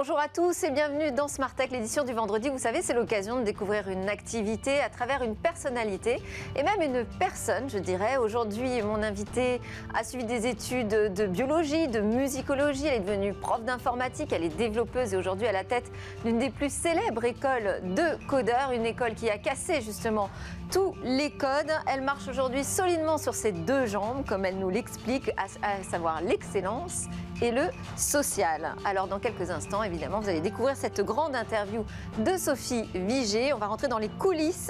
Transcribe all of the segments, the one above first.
Bonjour à tous et bienvenue dans Smart Tech, l'édition du vendredi. Vous savez, c'est l'occasion de découvrir une activité à travers une personnalité et même une personne, je dirais. Aujourd'hui, mon invitée a suivi des études de biologie, de musicologie. Elle est devenue prof d'informatique, elle est développeuse et aujourd'hui à la tête d'une des plus célèbres écoles de codeurs, une école qui a cassé justement tous les codes. Elle marche aujourd'hui solidement sur ses deux jambes, comme elle nous l'explique, à savoir l'excellence et le social. Alors dans quelques instants, évidemment, vous allez découvrir cette grande interview de Sophie Vigée. On va rentrer dans les coulisses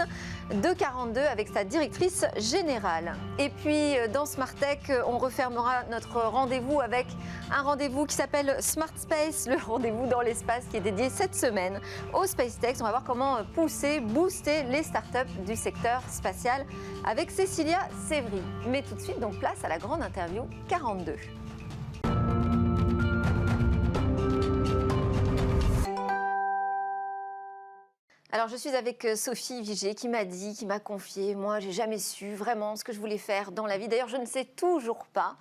de 42 avec sa directrice générale. Et puis dans Smart Tech, on refermera notre rendez-vous avec un rendez-vous qui s'appelle Smart Space, le rendez-vous dans l'espace qui est dédié cette semaine au Space Tech. On va voir comment pousser, booster les startups du secteur spatial avec Cécilia Sévry. Mais tout de suite, donc place à la grande interview 42. Alors je suis avec Sophie Vigée qui m'a dit, qui m'a confié, moi j'ai jamais su vraiment ce que je voulais faire dans la vie. D'ailleurs je ne sais toujours pas.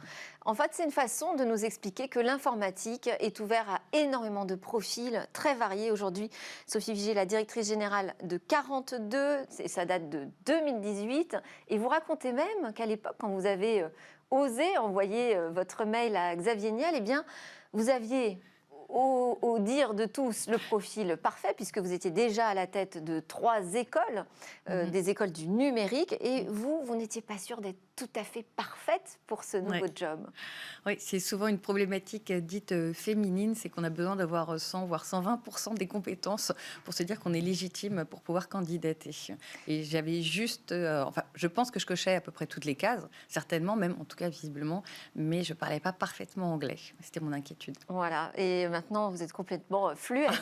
En fait c'est une façon de nous expliquer que l'informatique est ouverte à énormément de profils très variés. Aujourd'hui Sophie Vigée est la directrice générale de 42, ça date de 2018. Et vous racontez même qu'à l'époque quand vous avez osé envoyer votre mail à Xavier Niel, eh bien vous aviez... Au dire de tous, le profil parfait, puisque vous étiez déjà à la tête de 3 écoles, des écoles du numérique, et vous n'étiez pas sûre d'être tout à fait parfaite pour ce nouveau job. Oui, c'est souvent une problématique dite féminine, c'est qu'on a besoin d'avoir 100 voire 120% des compétences pour se dire qu'on est légitime pour pouvoir candidater. Et j'avais juste, je pense que je cochais à peu près toutes les cases, certainement, même en tout cas visiblement, mais je parlais pas parfaitement anglais. C'était mon inquiétude. Voilà, et maintenant vous êtes complètement fluente.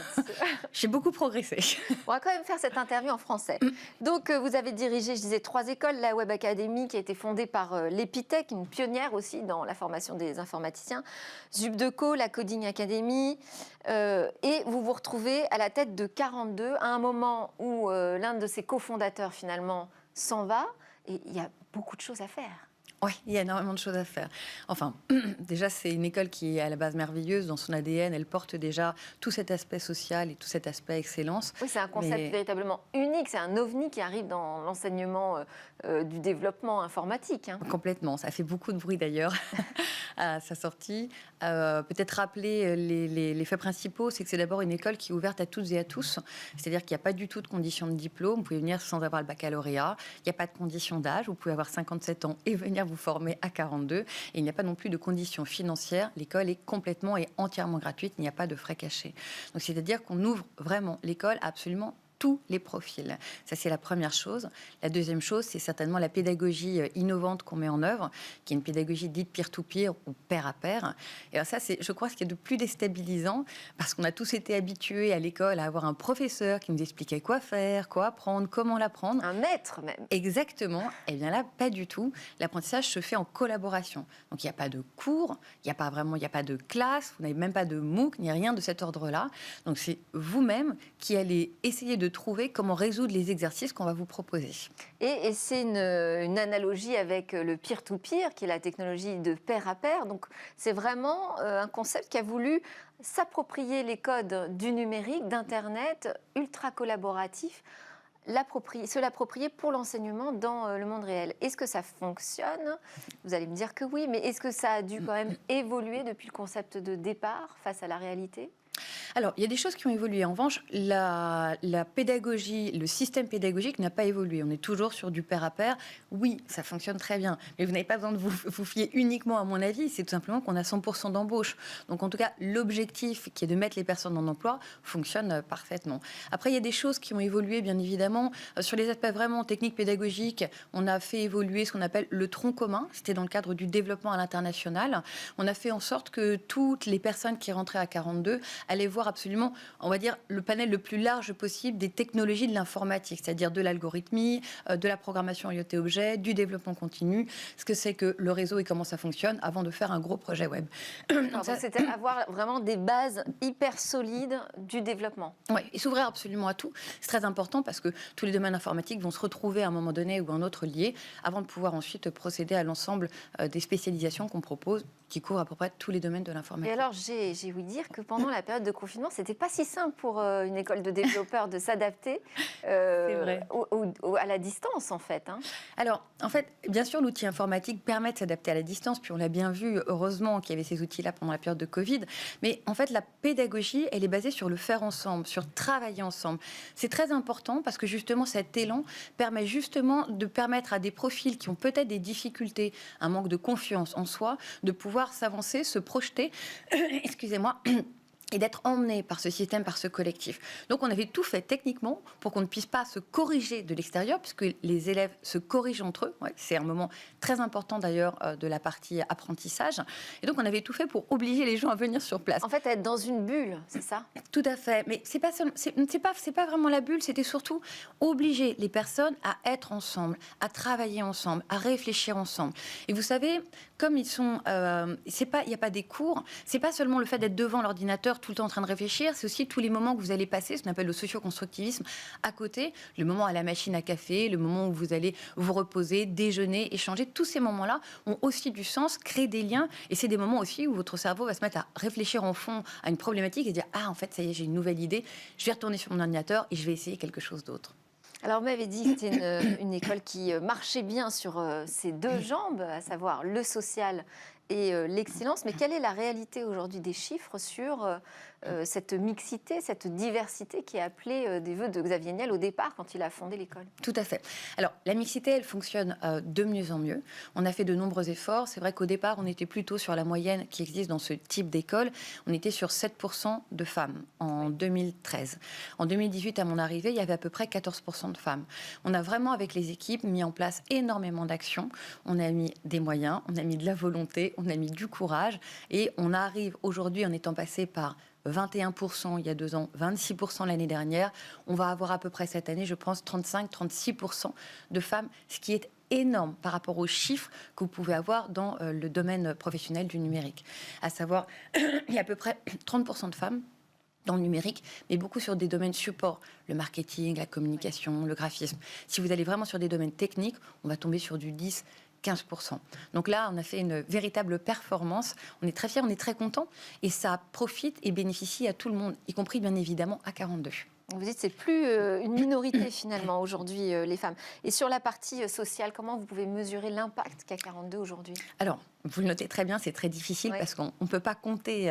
J'ai beaucoup progressé. On va quand même faire cette interview en français. Donc vous avez dirigé, je disais, 3 écoles, la Web Academy qui a été fondée par l'Epitech, une pionnière aussi dans la formation des informaticiens, Zubdeco, la Coding Academy, et vous vous retrouvez à la tête de 42 à un moment où l'un de ses cofondateurs finalement s'en va, et il y a beaucoup de choses à faire. Oui, il y a énormément de choses à faire. Enfin, déjà, c'est une école qui est à la base merveilleuse. Dans son ADN, elle porte déjà tout cet aspect social et tout cet aspect excellence. Oui, c'est un concept véritablement unique. C'est un ovni qui arrive dans l'enseignement du développement informatique. Hein. Complètement. Ça fait beaucoup de bruit d'ailleurs à sa sortie. Peut-être rappeler les faits principaux, c'est que c'est d'abord une école qui est ouverte à toutes et à tous. C'est-à-dire qu'il n'y a pas du tout de condition de diplôme. Vous pouvez venir sans avoir le baccalauréat. Il n'y a pas de condition d'âge. Vous pouvez avoir 57 ans et venir vous former à 42. Et il n'y a pas non plus de conditions financières. L'école est complètement et entièrement gratuite. Il n'y a pas de frais cachés. Donc, c'est-à-dire qu'on ouvre vraiment l'école à absolument tous les profils. Ça, c'est la première chose. La deuxième chose, c'est certainement la pédagogie innovante qu'on met en œuvre, qui est une pédagogie dite peer-to-peer ou pair à pair. Et alors ça, c'est, je crois, ce qui est de plus déstabilisant, parce qu'on a tous été habitués à l'école à avoir un professeur qui nous expliquait quoi faire, quoi apprendre, comment l'apprendre. Un maître même. Exactement. Et bien là, pas du tout. L'apprentissage se fait en collaboration. Donc, il n'y a pas de cours, il n'y a pas de classe, vous n'avez même pas de MOOC, il n'y a rien de cet ordre-là. Donc, c'est vous-même qui allez essayer de trouver comment résoudre les exercices qu'on va vous proposer. Et c'est une analogie avec le peer-to-peer, qui est la technologie de pair à pair. Donc, c'est vraiment un concept qui a voulu s'approprier les codes du numérique, d'Internet, ultra collaboratif, se l'approprier pour l'enseignement dans le monde réel. Est-ce que ça fonctionne ? Vous allez me dire que oui, mais est-ce que ça a dû quand même évoluer depuis le concept de départ face à la réalité ? Alors, il y a des choses qui ont évolué. En revanche, la pédagogie, le système pédagogique n'a pas évolué. On est toujours sur du pair à pair. Oui, ça fonctionne très bien. Mais vous n'avez pas besoin de vous fier uniquement à mon avis. C'est tout simplement qu'on a 100% d'embauche. Donc, en tout cas, l'objectif qui est de mettre les personnes en emploi fonctionne parfaitement. Après, il y a des choses qui ont évolué, bien évidemment. Sur les aspects vraiment techniques pédagogiques, on a fait évoluer ce qu'on appelle le tronc commun. C'était dans le cadre du développement à l'international. On a fait en sorte que toutes les personnes qui rentraient à 42 allaient voir absolument, on va dire, le panel le plus large possible des technologies de l'informatique, c'est-à-dire de l'algorithmie, de la programmation IoT-objet, du développement continu, ce que c'est que le réseau et comment ça fonctionne avant de faire un gros projet web. Donc c'était avoir vraiment des bases hyper solides du développement. Oui, et s'ouvrir absolument à tout. C'est très important parce que tous les domaines informatiques vont se retrouver à un moment donné ou à un autre lié avant de pouvoir ensuite procéder à l'ensemble des spécialisations qu'on propose qui couvre à peu près tous les domaines de l'informatique. Et alors, j'ai ouï dire que pendant la période de confinement, c'était pas si simple pour une école de développeurs de s'adapter à la distance, en fait. Hein. Alors, en fait, bien sûr, l'outil informatique permet de s'adapter à la distance, puis on l'a bien vu, heureusement qu'il y avait ces outils-là pendant la période de Covid, mais en fait, la pédagogie, elle est basée sur le faire ensemble, sur travailler ensemble. C'est très important parce que justement, cet élan permet justement de permettre à des profils qui ont peut-être des difficultés, un manque de confiance en soi, de pouvoir s'avancer, se projeter, excusez-moi, et d'être emmené par ce système, par ce collectif. Donc on avait tout fait techniquement pour qu'on ne puisse pas se corriger de l'extérieur, puisque les élèves se corrigent entre eux. Ouais, c'est un moment très important d'ailleurs de la partie apprentissage. Et donc on avait tout fait pour obliger les gens à venir sur place. En fait, être dans une bulle, c'est ça? Tout à fait. Mais c'est pas vraiment la bulle, c'était surtout obliger les personnes à être ensemble, à travailler ensemble, à réfléchir ensemble. Et vous savez, comme ils sont... il n'y a pas des cours, c'est pas seulement le fait d'être devant l'ordinateur tout le temps en train de réfléchir, c'est aussi tous les moments que vous allez passer, ce qu'on appelle le socio-constructivisme, à côté, le moment à la machine à café, le moment où vous allez vous reposer, déjeuner, échanger, tous ces moments-là ont aussi du sens, créent des liens, et c'est des moments aussi où votre cerveau va se mettre à réfléchir en fond à une problématique et dire « Ah, en fait, ça y est, j'ai une nouvelle idée, je vais retourner sur mon ordinateur et je vais essayer quelque chose d'autre. » Alors, vous m'avez dit que c'était une école qui marchait bien sur ses deux jambes, à savoir le social et l'excellence. Mais quelle est la réalité aujourd'hui des chiffres sur cette mixité, cette diversité qui est appelée des vœux de Xavier Niel au départ quand il a fondé l'école? Tout à fait. Alors, la mixité, elle fonctionne de mieux en mieux. On a fait de nombreux efforts. C'est vrai qu'au départ, on était plutôt sur la moyenne qui existe dans ce type d'école. On était sur 7% de femmes en 2013. En 2018, à mon arrivée, il y avait à peu près 14% de femmes. On a vraiment, avec les équipes, mis en place énormément d'actions. On a mis des moyens, on a mis de la volonté, on a mis du courage. Et on arrive aujourd'hui, en étant passé par 21% il y a 2 ans, 26% l'année dernière. On va avoir à peu près cette année, je pense, 35-36% de femmes, ce qui est énorme par rapport aux chiffres que vous pouvez avoir dans le domaine professionnel du numérique. À savoir, il y a à peu près 30% de femmes dans le numérique, mais beaucoup sur des domaines support, le marketing, la communication, le graphisme. Si vous allez vraiment sur des domaines techniques, on va tomber sur du 10-15%. Donc là, on a fait une véritable performance. On est très fiers, on est très contents. Et ça profite et bénéficie à tout le monde, y compris bien évidemment à 42. Vous dites que c'est plus une minorité finalement aujourd'hui, les femmes. Et sur la partie sociale, comment vous pouvez mesurer l'impact qu'a 42 aujourd'hui? Alors, vous le notez très bien, c'est très difficile parce qu'on ne peut pas compter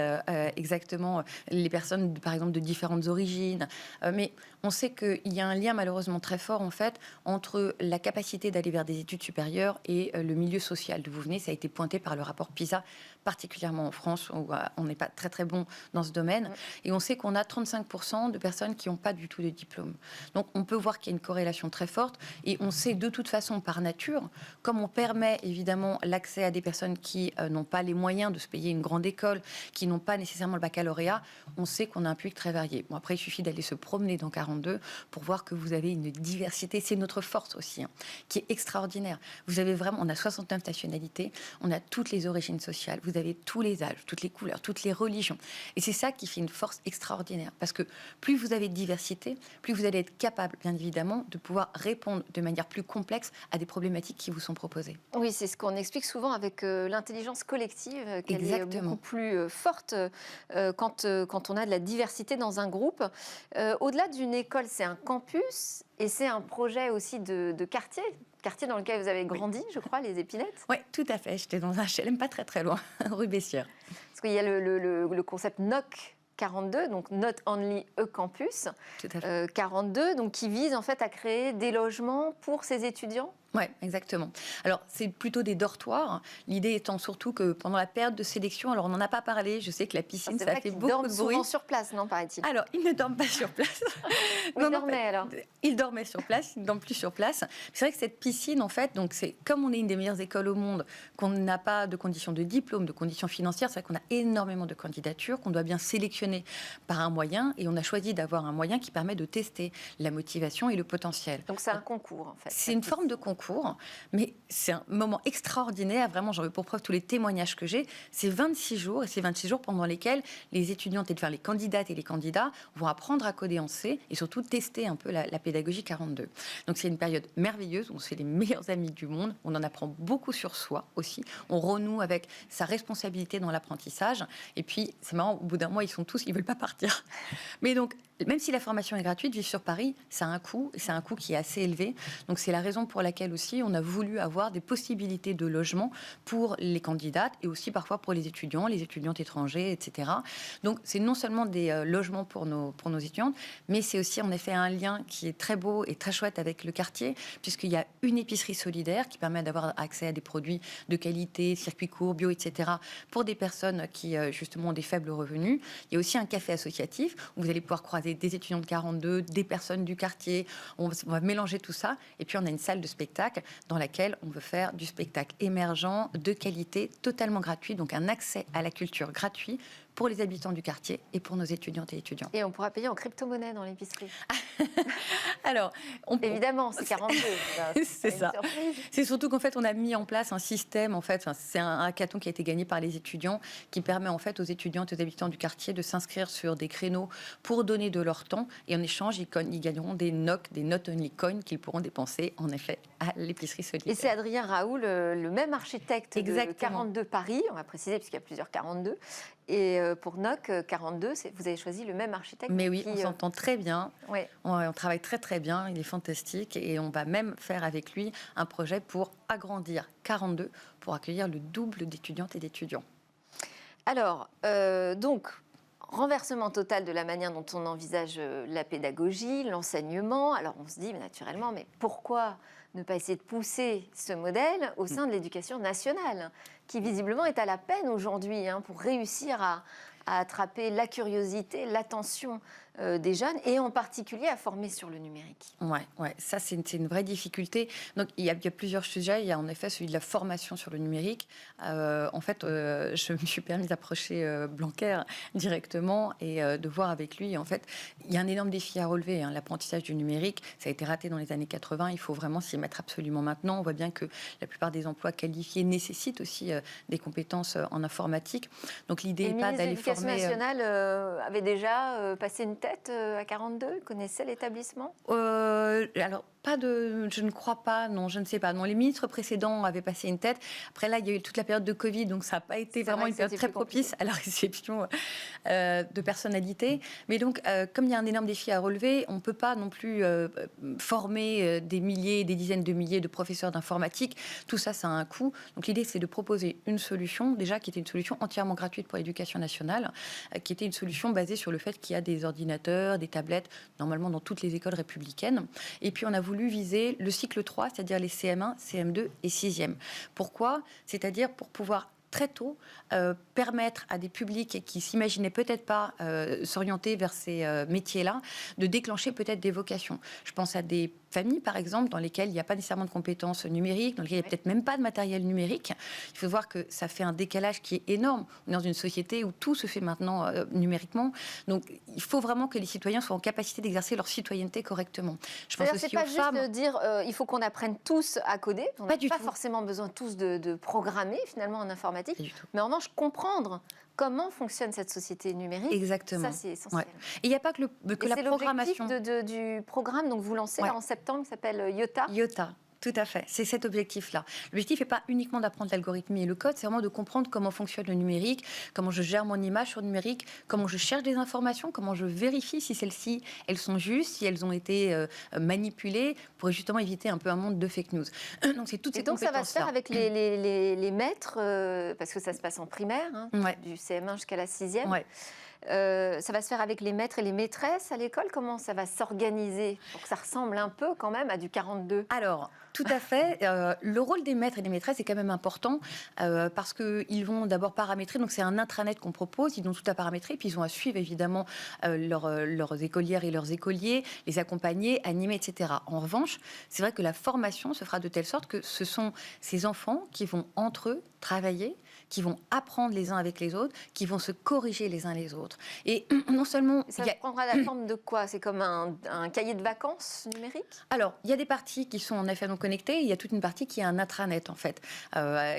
exactement les personnes, par exemple, de différentes origines. Mais on sait qu'il y a un lien malheureusement très fort, en fait, entre la capacité d'aller vers des études supérieures et le milieu social. D'où vous venez, ça a été pointé par le rapport PISA, particulièrement en France, où on n'est pas très très bon dans ce domaine. Et on sait qu'on a 35% de personnes qui n'ont pas du tout de diplôme. Donc on peut voir qu'il y a une corrélation très forte. Et on sait de toute façon, par nature, comme on permet évidemment l'accès à des personnes qui n'ont pas les moyens de se payer une grande école, qui n'ont pas nécessairement le baccalauréat, on sait qu'on a un public très varié. Bon, après, il suffit d'aller se promener dans 42 pour voir que vous avez une diversité. C'est notre force aussi, qui est extraordinaire. Vous avez vraiment, on a 69 nationalités, on a toutes les origines sociales, vous avez tous les âges, toutes les couleurs, toutes les religions. Et c'est ça qui fait une force extraordinaire. Parce que plus vous avez de diversité, plus vous allez être capable, bien évidemment, de pouvoir répondre de manière plus complexe à des problématiques qui vous sont proposées. Oui, c'est ce qu'on explique souvent avec l'intelligence collective, qu'elle Exactement. est beaucoup plus forte quand on a de la diversité dans un groupe. Au-delà d'une école, c'est un campus et c'est un projet aussi de quartier dans lequel vous avez grandi, je crois, les Épinettes. Oui, tout à fait. J'étais dans un HLM pas très très loin, rue Bessières. Parce qu'il y a le concept NOC 42, donc Not Only a Campus, Tout à fait. 42, donc qui vise en fait à créer des logements pour ces étudiants. Oui, exactement. Alors, c'est plutôt des dortoirs. L'idée étant surtout que pendant la période de sélection, alors on n'en a pas parlé, je sais que la piscine, ça fait beaucoup de bruit. Ils dorment souvent sur place, non, paraît-il? Alors, ils ne dorment pas sur place. Ils dormaient alors? Ils dormaient sur place, ils ne dorment plus sur place. C'est vrai que cette piscine, en fait, donc c'est comme on est une des meilleures écoles au monde, qu'on n'a pas de conditions de diplôme, de conditions financières, c'est vrai qu'on a énormément de candidatures, qu'on doit bien sélectionner par un moyen, et on a choisi d'avoir un moyen qui permet de tester la motivation et le potentiel. Donc c'est un concours, en fait. C'est une forme de concours. pour, mais c'est un moment extraordinaire. Vraiment, j'en veux pour preuve tous les témoignages que j'ai. C'est 26 jours, et c'est 26 jours pendant lesquels les étudiantes, les candidates et les candidats vont apprendre à coder en C et surtout tester un peu la pédagogie 42. Donc c'est une période merveilleuse, on se fait les meilleurs amis du monde, on en apprend beaucoup sur soi aussi, on renoue avec sa responsabilité dans l'apprentissage, et puis c'est marrant, au bout d'un mois, ils veulent pas partir. Mais donc, même si la formation est gratuite, vivre sur Paris, ça a un coût, et c'est un coût qui est assez élevé. Donc c'est la raison pour laquelle aussi on a voulu avoir des possibilités de logement pour les candidates et aussi parfois pour les étudiantes étrangers, etc. Donc c'est non seulement des logements pour nos étudiantes, mais c'est aussi en effet un lien qui est très beau et très chouette avec le quartier, puisqu'il y a une épicerie solidaire qui permet d'avoir accès à des produits de qualité, circuits courts, bio, etc. pour des personnes qui justement ont des faibles revenus. Il y a aussi un café associatif où vous allez pouvoir croiser des étudiants de 42, des personnes du quartier. On va mélanger tout ça. Et puis, on a une salle de spectacle dans laquelle on veut faire du spectacle émergent, de qualité, totalement gratuit. Donc, un accès à la culture gratuit pour les habitants du quartier et pour nos étudiantes et étudiants. Et on pourra payer en crypto-monnaie dans l'épicerie. Alors, évidemment, c'est 42. C'est ça. C'est surtout qu'en fait, on a mis en place un système. En fait, c'est un hackathon qui a été gagné par les étudiants, qui permet en fait aux étudiantes et aux habitants du quartier de s'inscrire sur des créneaux pour donner de leur temps. Et en échange, ils gagneront des NOC, des Not Only Coins, qu'ils pourront dépenser en effet à l'épicerie solidaire. Et c'est Adrien Raoult, le même architecte de 42 Paris, on va préciser puisqu'il y a plusieurs 42. Et pour NOC 42, vous avez choisi le même architecte. Mais oui, on s'entend très bien. Ouais. On travaille très très bien. Il est fantastique et on va même faire avec lui un projet pour agrandir 42 pour accueillir le double d'étudiantes et d'étudiants. Alors, donc, renversement total de la manière dont on envisage la pédagogie, l'enseignement. Alors, on se dit naturellement, mais pourquoi ne pas essayer de pousser ce modèle au sein de l'éducation nationale, qui visiblement est à la peine aujourd'hui pour réussir à attraper la curiosité, l'attention des jeunes et en particulier à former sur le numérique. Ouais, ça c'est une vraie difficulté. Donc il y a plusieurs sujets. Il y a en effet celui de la formation sur le numérique. En fait, je me suis permis d'approcher Blanquer directement et de voir avec lui. En fait, il y a un énorme défi à relever. L'apprentissage du numérique, ça a été raté dans les années 80. Il faut vraiment s'y mettre absolument maintenant. On voit bien que la plupart des emplois qualifiés nécessitent aussi des compétences en informatique. Donc l'idée n'est pas d'aller former. L'Éducation nationale avait déjà passé une tête à 42, connaissait l'établissement Alors, je ne crois pas, non, je ne sais pas. Non, les ministres précédents avaient passé une tête. Après, là, il y a eu toute la période de Covid, donc ça n'a pas été vraiment une période très propice à la réception de personnalités. Mais donc, comme il y a un énorme défi à relever, on ne peut pas non plus former des milliers, des dizaines de milliers de professeurs d'informatique. Tout ça, ça a un coût. Donc, l'idée, c'est de proposer une solution, déjà, qui était une solution entièrement gratuite pour l'éducation nationale, qui était une solution basée sur le fait qu'il y a des ordinateurs, des tablettes, normalement dans toutes les écoles républicaines. Et puis, on a voulu viser le cycle 3, c'est-à-dire les CM1, CM2 et 6e. Pourquoi ? C'est-à-dire pour pouvoir très tôt permettre à des publics qui s'imaginaient peut-être pas s'orienter vers ces métiers-là, de déclencher peut-être des vocations. Je pense à des familles, par exemple, dans lesquelles il n'y a pas nécessairement de compétences numériques, dans lesquelles il n'y a peut-être même pas de matériel numérique. Il faut voir que ça fait un décalage qui est énorme. On est dans une société où tout se fait maintenant numériquement. Donc, il faut vraiment que les citoyens soient en capacité d'exercer leur citoyenneté correctement. Je pense aussi aux femmes. C'est pas juste de dire il faut qu'on apprenne tous à coder. On n'a pas forcément besoin tous de programmer, finalement, en informatique. Mais en revanche, comprendre comment fonctionne cette société numérique. Exactement. Ça, c'est essentiel. Ouais. Et il n'y a pas que la programmation. C'est l'objectif du programme donc vous lancez là, en septembre, qui s'appelle Iota. Iota. Tout à fait, c'est cet objectif-là. L'objectif n'est pas uniquement d'apprendre l'algorithmie et le code, c'est vraiment de comprendre comment fonctionne le numérique, comment je gère mon image sur le numérique, comment je cherche des informations, comment je vérifie si celles-ci, elles sont justes, si elles ont été manipulées, pour justement éviter un peu un monde de fake news. Donc c'est toutes ces compétences-là. Et donc ça va se faire avec les maîtres, parce que ça se passe en primaire, du CM1 jusqu'à la 6e. Ouais. Ça va se faire avec les maîtres et les maîtresses à l'école. Comment ça va s'organiser pour que ça ressemble un peu quand même à du 42 ? Alors, tout à fait. Le rôle des maîtres et des maîtresses est quand même important parce qu'ils vont d'abord paramétrer. Donc, c'est un intranet qu'on propose. Ils ont tout à paramétrer. Puis, ils ont à suivre évidemment leurs écolières et leurs écoliers, les accompagner, animer, etc. En revanche, c'est vrai que la formation se fera de telle sorte que ce sont ces enfants qui vont entre eux travailler, qui vont apprendre les uns avec les autres, qui vont se corriger les uns les autres. Et non seulement... Ça prendra la forme de quoi? C'est comme un cahier de vacances numérique? Alors, il y a des parties qui sont en effet non connectées, il y a toute une partie qui est un intranet en fait,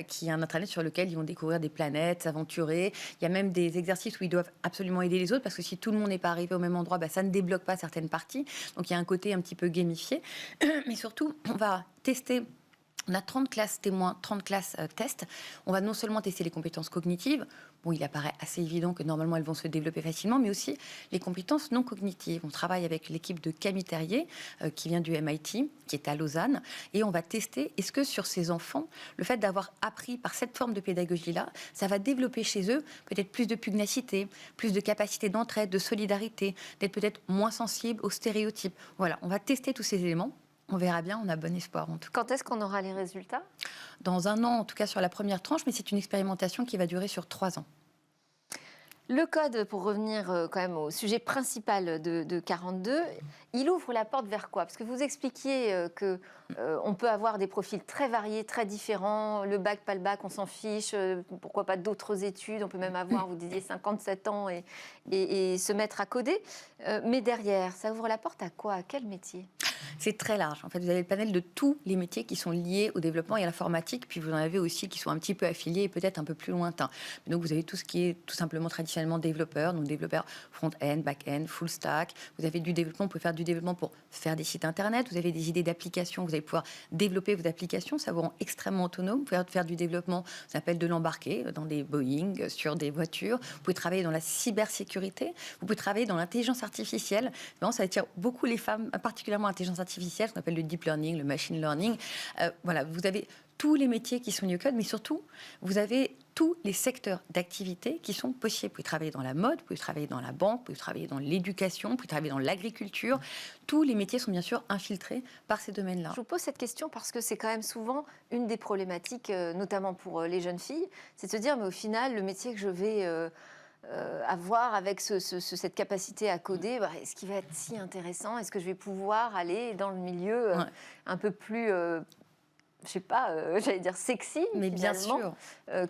qui est un intranet sur lequel ils vont découvrir des planètes, s'aventurer. Il y a même des exercices où ils doivent absolument aider les autres, parce que si tout le monde n'est pas arrivé au même endroit, ça ne débloque pas certaines parties. Donc il y a un côté un petit peu gamifié. Mais surtout, on va tester... On a 30 classes témoins, 30 classes tests. On va non seulement tester les compétences cognitives, bon, il apparaît assez évident que normalement elles vont se développer facilement, mais aussi les compétences non cognitives. On travaille avec l'équipe de Camille Terrier, qui vient du MIT, qui est à Lausanne, et on va tester, est-ce que sur ces enfants, le fait d'avoir appris par cette forme de pédagogie-là, ça va développer chez eux peut-être plus de pugnacité, plus de capacité d'entraide, de solidarité, d'être peut-être moins sensible aux stéréotypes. Voilà, on va tester tous ces éléments. On verra bien, on a bon espoir en tout cas. Quand est-ce qu'on aura les résultats? Dans 1 an, en tout cas sur la première tranche, mais c'est une expérimentation qui va durer sur 3 ans. Le code, pour revenir quand même au sujet principal de 42, il ouvre la porte vers quoi? Parce que vous expliquiez qu'on peut avoir des profils très variés, très différents. Le bac, pas le bac, on s'en fiche. Pourquoi pas d'autres études? On peut même avoir, vous disiez, 57 ans et se mettre à coder. Mais derrière, ça ouvre la porte à quoi? À quel métier? C'est très large. En fait, vous avez le panel de tous les métiers qui sont liés au développement et à l'informatique, puis vous en avez aussi qui sont un petit peu affiliés et peut-être un peu plus lointains. Donc, vous avez tout ce qui est tout simplement traditionnellement développeur, donc développeur front-end, back-end, full stack. Vous avez du développement, vous pouvez faire du développement pour faire des sites internet. Vous avez des idées d'applications, vous allez pouvoir développer vos applications, ça vous rend extrêmement autonome. Vous pouvez faire du développement, ça s'appelle de l'embarqué, dans des Boeing, sur des voitures. Vous pouvez travailler dans la cybersécurité. Vous pouvez travailler dans l'intelligence artificielle. Vraiment, ça attire beaucoup les femmes, particulièrement l'intelligence artificielle, ce qu'on appelle le deep learning, le machine learning. Voilà, vous avez tous les métiers qui sont liés au code, mais surtout, vous avez tous les secteurs d'activité qui sont possibles. Vous pouvez travailler dans la mode, vous pouvez travailler dans la banque, vous pouvez travailler dans l'éducation, vous pouvez travailler dans l'agriculture. Tous les métiers sont bien sûr infiltrés par ces domaines-là. Je vous pose cette question parce que c'est quand même souvent une des problématiques, notamment pour les jeunes filles, c'est de se dire, mais au final, le métier que je vais... avoir avec cette capacité à coder, est-ce qu'il va être si intéressant? Est-ce que je vais pouvoir aller dans le milieu un peu plus, je sais pas, j'allais dire sexy, mais bien sûr,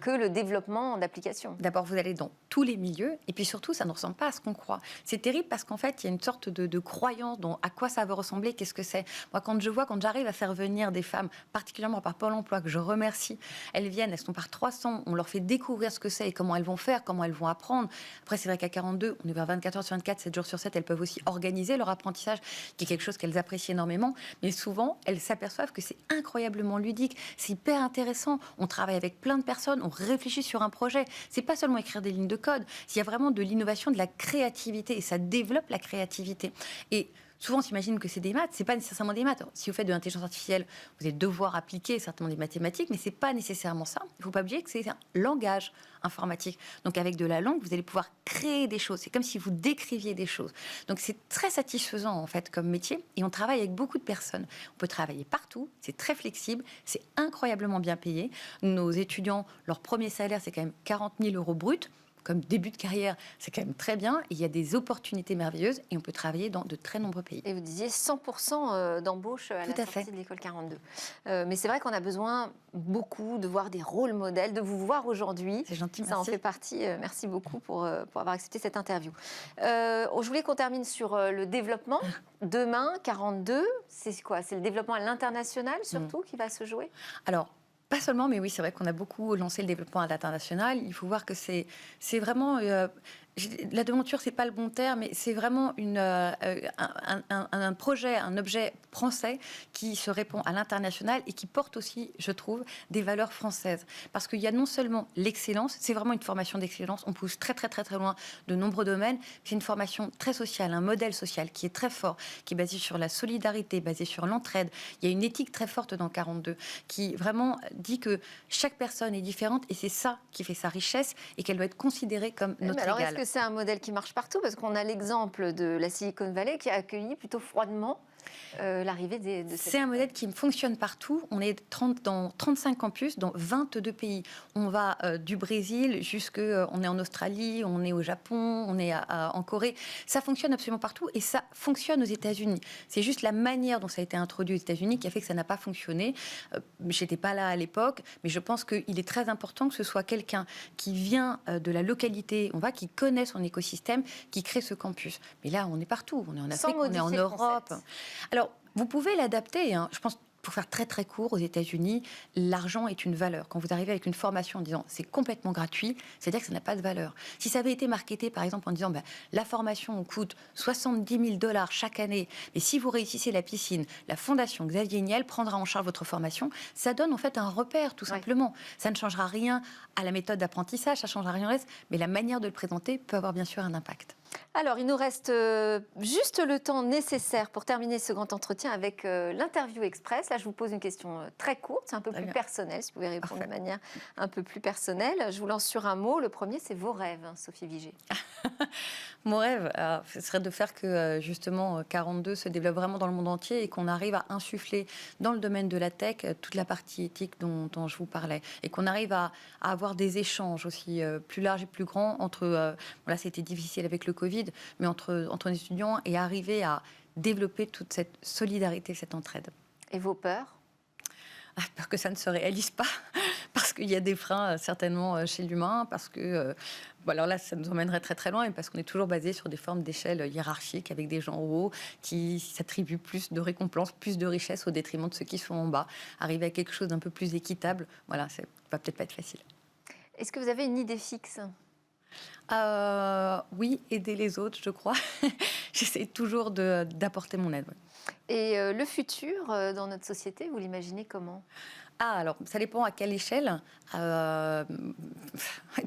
que le développement d'applications? D'abord, vous allez dans tous les milieux, et puis surtout, ça ne ressemble pas à ce qu'on croit. C'est terrible parce qu'en fait, il y a une sorte de croyance dans à quoi ça veut ressembler, qu'est-ce que c'est. Moi, quand j'arrive à faire venir des femmes, particulièrement par Pôle emploi, que je remercie, elles viennent, elles sont par 300, on leur fait découvrir ce que c'est et comment elles vont faire, comment elles vont apprendre. Après, c'est vrai qu'à 42, on est vers 24 heures sur 24, 7 jours sur 7, elles peuvent aussi organiser leur apprentissage, qui est quelque chose qu'elles apprécient énormément, mais souvent, elles s'aperçoivent que c'est incroyablement ludique, c'est hyper intéressant, on travaille avec plein de personnes, on réfléchit sur un projet, c'est pas seulement écrire des lignes de code, il y a vraiment de l'innovation, de la créativité, et ça développe la créativité. Et souvent, on s'imagine que c'est des maths, c'est pas nécessairement des maths. Alors, si vous faites de l'intelligence artificielle, vous allez devoir appliquer certainement des mathématiques, mais c'est pas nécessairement ça. Il faut pas oublier que c'est un langage informatique. Donc, avec de la langue, vous allez pouvoir créer des choses. C'est comme si vous décriviez des choses. Donc, c'est très satisfaisant, en fait, comme métier. Et on travaille avec beaucoup de personnes. On peut travailler partout. C'est très flexible. C'est incroyablement bien payé. Nos étudiants, leur premier salaire, c'est quand même 40 000 € brut. Comme début de carrière, c'est quand même très bien. Il y a des opportunités merveilleuses et on peut travailler dans de très nombreux pays. Et vous disiez 100% d'embauche à la sortie de l'école 42. Mais c'est vrai qu'on a besoin beaucoup de voir des rôles modèles, de vous voir aujourd'hui. C'est gentil, merci. Ça en fait partie. Merci beaucoup pour avoir accepté cette interview. Je voulais qu'on termine sur le développement. Demain, 42, c'est quoi? C'est le développement à l'international surtout qui va se jouer? Alors, pas seulement, mais oui, c'est vrai qu'on a beaucoup lancé le développement à l'international. Il faut voir que c'est vraiment... la devanture, c'est pas le bon terme, mais c'est vraiment un projet, un objet français qui se répond à l'international et qui porte aussi, je trouve, des valeurs françaises. Parce qu'il y a non seulement l'excellence, c'est vraiment une formation d'excellence, on pousse très très très très loin de nombreux domaines, c'est une formation très sociale, un modèle social qui est très fort, qui est basé sur la solidarité, basé sur l'entraide. Il y a une éthique très forte dans 42 qui vraiment dit que chaque personne est différente et c'est ça qui fait sa richesse et qu'elle doit être considérée comme notre égale. C'est un modèle qui marche partout parce qu'on a l'exemple de la Silicon Valley qui a accueilli plutôt froidement l'arrivée de cette... C'est un modèle qui fonctionne partout. On est dans 35 campus, dans 22 pays. On va du Brésil on est en Australie, on est au Japon, on est en Corée. Ça fonctionne absolument partout et ça fonctionne aux États-Unis. C'est juste la manière dont ça a été introduit aux États-Unis qui a fait que ça n'a pas fonctionné. J'étais pas là à l'époque, mais je pense qu'il est très important que ce soit quelqu'un qui vient de la localité, qui connaît son écosystème, qui crée ce campus. Mais là, on est partout. On est en Afrique, on est en Europe. Alors, vous pouvez l'adapter. Je pense, pour faire très très court, aux États-Unis, l'argent est une valeur. Quand vous arrivez avec une formation en disant c'est complètement gratuit, c'est-à-dire que ça n'a pas de valeur. Si ça avait été marketé, par exemple, en disant la formation coûte $70 000 chaque année, mais si vous réussissez la piscine, la fondation Xavier Niel prendra en charge votre formation, ça donne en fait un repère, tout simplement. Ça ne changera rien à la méthode d'apprentissage, ça ne changera rien au reste, mais la manière de le présenter peut avoir bien sûr un impact. Alors, il nous reste juste le temps nécessaire pour terminer ce grand entretien avec l'interview express. Là, je vous pose une question très courte, c'est un peu plus personnel, si vous pouvez répondre de manière un peu plus personnelle. Je vous lance sur un mot. Le premier, c'est vos rêves, Sophie Viger. Mon rêve, ce serait de faire que, justement, 42 se développe vraiment dans le monde entier et qu'on arrive à insuffler dans le domaine de la tech toute la partie éthique dont je vous parlais. Et qu'on arrive à avoir des échanges aussi plus larges et plus grands entre... là, c'était difficile avec le Covid, mais entre les étudiants et arriver à développer toute cette solidarité, cette entraide. Et vos peurs ? Peur que ça ne se réalise pas, parce qu'il y a des freins certainement chez l'humain, parce que, alors là, ça nous emmènerait très très loin, et parce qu'on est toujours basé sur des formes d'échelle hiérarchiques, avec des gens en haut qui s'attribuent plus de récompenses, plus de richesses au détriment de ceux qui sont en bas. Arriver à quelque chose d'un peu plus équitable, voilà, ça va peut-être pas être facile. Est-ce que vous avez une idée fixe ? Oui, aider les autres, je crois. J'essaie toujours d'apporter mon aide. Ouais. Et le futur dans notre société, vous l'imaginez comment ? Alors, ça dépend à quelle échelle. Et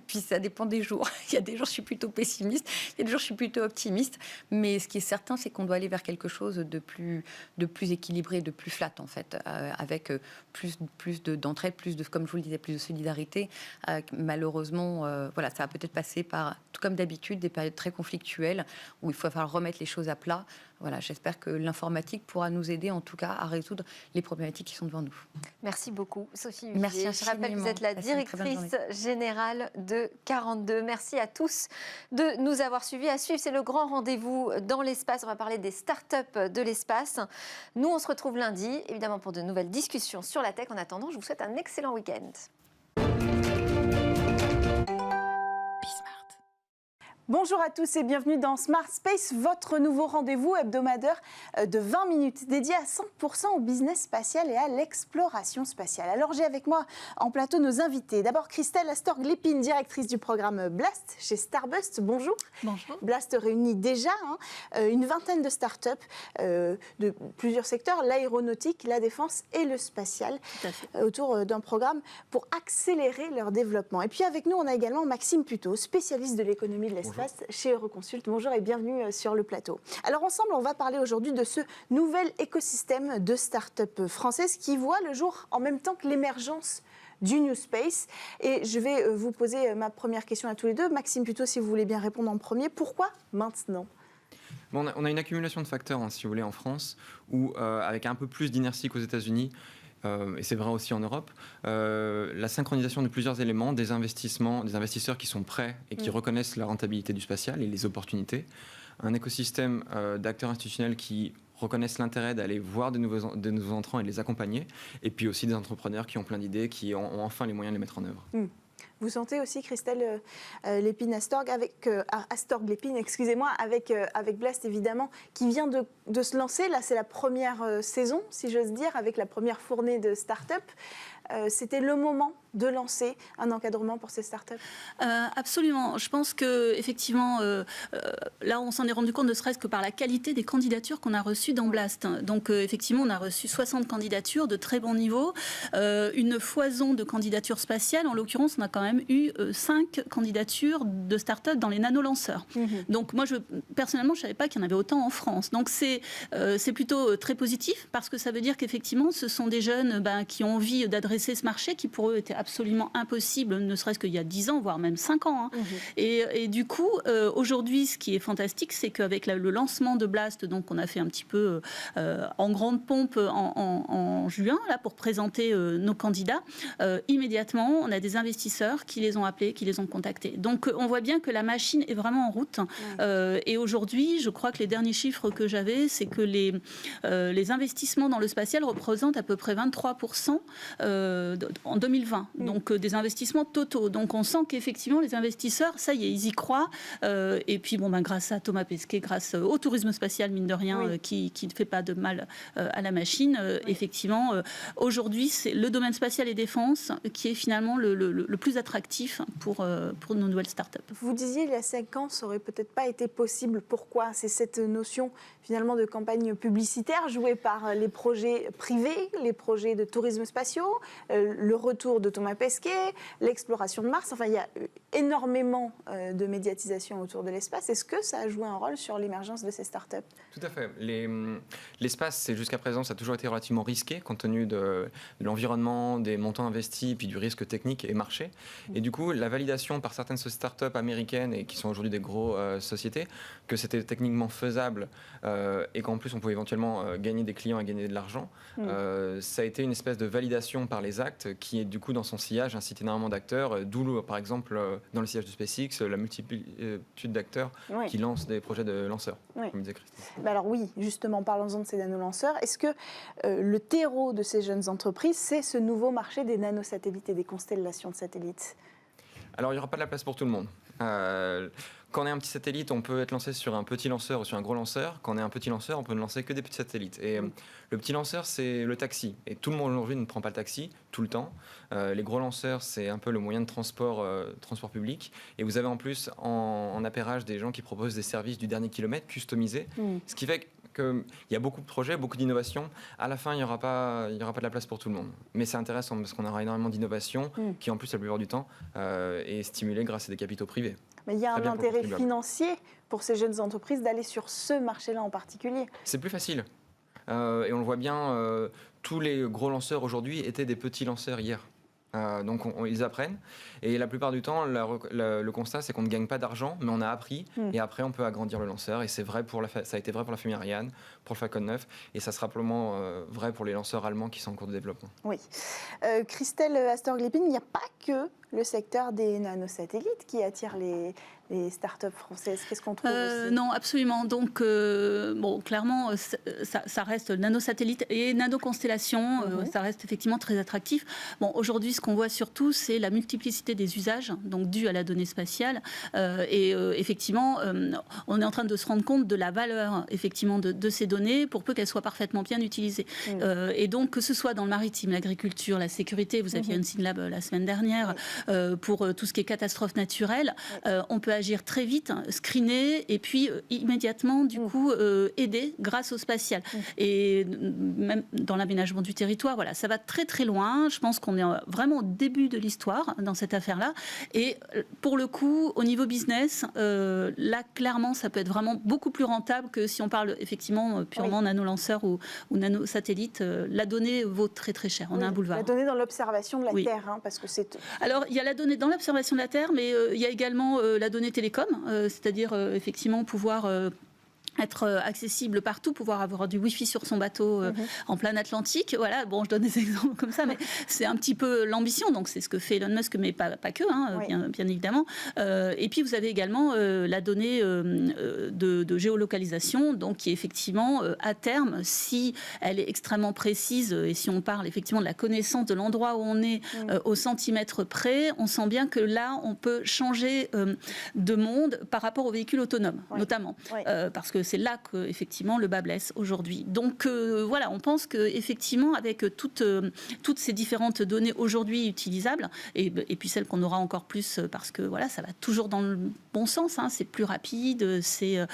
puis, ça dépend des jours. Il y a des jours, je suis plutôt pessimiste. Il y a des jours, je suis plutôt optimiste. Mais ce qui est certain, c'est qu'on doit aller vers quelque chose de plus équilibré, de plus flat, en fait, avec plus d'entraide, comme je vous le disais, plus de solidarité. Malheureusement, ça va peut-être passer par, tout comme d'habitude, des périodes très conflictuelles où il faut falloir remettre les choses à plat. Voilà, j'espère que l'informatique pourra nous aider, en tout cas, à résoudre les problématiques qui sont devant nous. Merci beaucoup, Sophie Viger. Merci infiniment. Je rappelle que vous êtes la directrice générale de 42. Merci à tous de nous avoir suivis. À suivre, c'est le grand rendez-vous dans l'espace. On va parler des startups de l'espace. Nous, on se retrouve lundi, évidemment, pour de nouvelles discussions sur la tech. En attendant, je vous souhaite un excellent week-end. Bonjour à tous et bienvenue dans Smart Space, votre nouveau rendez-vous hebdomadaire de 20 minutes dédié à 100% au business spatial et à l'exploration spatiale. Alors j'ai avec moi en plateau nos invités. D'abord Christelle Astorg-Lépine, directrice du programme Blast chez Starbust. Bonjour. Bonjour. Blast réunit déjà une vingtaine de startups de plusieurs secteurs, l'aéronautique, la défense et le spatial, autour d'un programme pour accélérer leur développement. Et puis avec nous, on a également Maxime Puteaux, spécialiste de l'économie de l'espace chez Euroconsult. Bonjour et bienvenue sur le plateau. Alors ensemble, on va parler aujourd'hui de ce nouvel écosystème de start-up françaises qui voit le jour en même temps que l'émergence du New Space. Et je vais vous poser ma première question à tous les deux. Maxime Puteaux, si vous voulez bien répondre en premier. Pourquoi maintenant ? On a une accumulation de facteurs, si vous voulez, en France, où avec un peu plus d'inertie qu'aux États-Unis, et c'est vrai aussi en Europe, la synchronisation de plusieurs éléments, des investisseurs qui sont prêts et qui reconnaissent la rentabilité du spatial et les opportunités, un écosystème d'acteurs institutionnels qui reconnaissent l'intérêt d'aller voir de nouveaux entrants et de les accompagner, et puis aussi des entrepreneurs qui ont plein d'idées, qui ont enfin les moyens de les mettre en œuvre. Vous sentez aussi, Christelle Lépine Astorg-Lépine, excusez-moi, avec Blast évidemment, qui vient de se lancer. Là, c'est la première saison, si j'ose dire, avec la première fournée de start-up. C'était le moment de lancer un encadrement pour ces startups ? Absolument. Je pense qu'effectivement, là, on s'en est rendu compte ne serait-ce que par la qualité des candidatures qu'on a reçues dans Blast. Donc, effectivement, on a reçu 60 candidatures de très bon niveau, une foison de candidatures spatiales. En l'occurrence, on a quand même eu 5 candidatures de startups dans les nanolanceurs. Donc, moi, personnellement, je ne savais pas qu'il y en avait autant en France. Donc, c'est plutôt très positif parce que ça veut dire qu'effectivement, ce sont des jeunes qui ont envie d'adresser adresser ce marché qui pour eux était absolument impossible, ne serait-ce qu'il y a 10 ans, voire même 5 ans. Et du coup, aujourd'hui, ce qui est fantastique, c'est qu'avec le lancement de Blast, donc on a fait un petit peu en grande pompe en juin, là, pour présenter nos candidats, immédiatement, on a des investisseurs qui les ont appelés, qui les ont contactés. Donc on voit bien que la machine est vraiment en route. Et aujourd'hui, je crois que les derniers chiffres que j'avais, c'est que les investissements dans le spatial représentent à peu près 23% en 2020. Donc des investissements totaux. Donc on sent qu'effectivement les investisseurs, ça y est, ils y croient. Et puis grâce à Thomas Pesquet, grâce au tourisme spatial, mine de rien, qui ne fait pas de mal à la machine, effectivement, aujourd'hui, c'est le domaine spatial et défense qui est finalement le plus attractif pour nos nouvelles startups. Vous disiez il y a 5 ans, ça aurait peut-être pas été possible. Pourquoi ? C'est cette notion finalement de campagne publicitaire jouée par les projets privés, les projets de tourisme spatiaux, le retour de Thomas Pesquet, l'exploration de Mars. Enfin, il y a énormément de médiatisation autour de l'espace. Est-ce que ça a joué un rôle sur l'émergence de ces startups ? Tout à fait. L'espace, c'est jusqu'à présent, ça a toujours été relativement risqué compte tenu de l'environnement, des montants investis, puis du risque technique et marché. Et du coup, la validation par certaines startups américaines et qui sont aujourd'hui des grosses sociétés, que c'était techniquement faisable et qu'en plus on pouvait éventuellement gagner des clients et gagner de l'argent, ça a été une espèce de validation par les actes qui est du coup dans son sillage incite énormément d'acteurs, d'où par exemple dans le sillage de SpaceX, la multitude d'acteurs qui lancent des projets de lanceurs, comme disait Christine. Alors oui, justement, parlons-en de ces nanolanceurs. Est-ce que le terreau de ces jeunes entreprises, c'est ce nouveau marché des nanosatellites et des constellations de satellites ? Alors, il n'y aura pas de la place pour tout le monde. Quand on est un petit satellite, on peut être lancé sur un petit lanceur ou sur un gros lanceur. Quand on est un petit lanceur, on peut ne lancer que des petits satellites. Et le petit lanceur, c'est le taxi. Et tout le monde aujourd'hui ne prend pas le taxi tout le temps. Les gros lanceurs, c'est un peu le moyen de transport public. Et vous avez en plus en appairage des gens qui proposent des services du dernier kilomètre customisés. Ce qui fait qu'il y a beaucoup de projets, beaucoup d'innovations. À la fin, il n'y aura pas de la place pour tout le monde. Mais c'est intéressant parce qu'on aura énormément d'innovations qui, en plus, la plupart du temps, est stimulée grâce à des capitaux privés. Mais il y a un intérêt financier pour ces jeunes entreprises d'aller sur ce marché-là en particulier. C'est plus facile. Et on le voit bien, tous les gros lanceurs aujourd'hui étaient des petits lanceurs hier. Donc ils apprennent et la plupart du temps le constat c'est qu'on ne gagne pas d'argent mais on a appris et après on peut agrandir le lanceur et c'est vrai ça a été vrai pour la famille Ariane, pour le Falcon 9 et ça sera probablement vrai pour les lanceurs allemands qui sont en cours de développement. Oui. Christelle Astor-Glépine, il n'y a pas que le secteur des nanosatellites qui attire les startups françaises. Qu'est-ce qu'on trouve aussi ? Non, absolument. Donc, clairement, ça reste nanosatellite et nanoconstellation. Ça reste effectivement très attractif. Bon, aujourd'hui, ce qu'on voit surtout, c'est la multiplicité des usages, donc dû à la donnée spatiale. Effectivement, on est en train de se rendre compte de la valeur, effectivement, de ces données pour peu qu'elles soient parfaitement bien utilisées. Et donc, que ce soit dans le maritime, l'agriculture, la sécurité, vous aviez Unseenlab la semaine dernière, pour tout ce qui est catastrophe naturelle, on peut agir très vite, screener et puis immédiatement du coup aider grâce au spatial. Et même dans l'aménagement du territoire, voilà, ça va très très loin. Je pense qu'on est vraiment au début de l'histoire dans cette affaire-là. Et pour le coup, au niveau business, là clairement, ça peut être vraiment beaucoup plus rentable que si on parle effectivement purement nanolanceur ou nanosatellite. La donnée vaut très très cher. On a un boulevard. La donnée dans l'observation de la Terre, parce que c'est. Alors il y a la donnée dans l'observation de la Terre, mais il y a également la donnée télécom, c'est-à-dire effectivement pouvoir être accessible partout, pouvoir avoir du Wi-Fi sur son bateau en plein Atlantique. Voilà, bon, je donne des exemples comme ça, mais c'est un petit peu l'ambition. Donc, c'est ce que fait Elon Musk, mais pas que, bien évidemment. Et puis, vous avez également la donnée de géolocalisation, donc qui effectivement, à terme, si elle est extrêmement précise, et si on parle effectivement de la connaissance de l'endroit où on est au centimètre près, on sent bien que là, on peut changer de monde par rapport aux véhicules autonomes, notamment. Parce que c'est là que effectivement le bas blesse aujourd'hui. Donc voilà, on pense que effectivement avec toutes ces différentes données aujourd'hui utilisables et puis celles qu'on aura encore plus parce que voilà, ça va toujours dans le bon sens. C'est plus rapide, c'est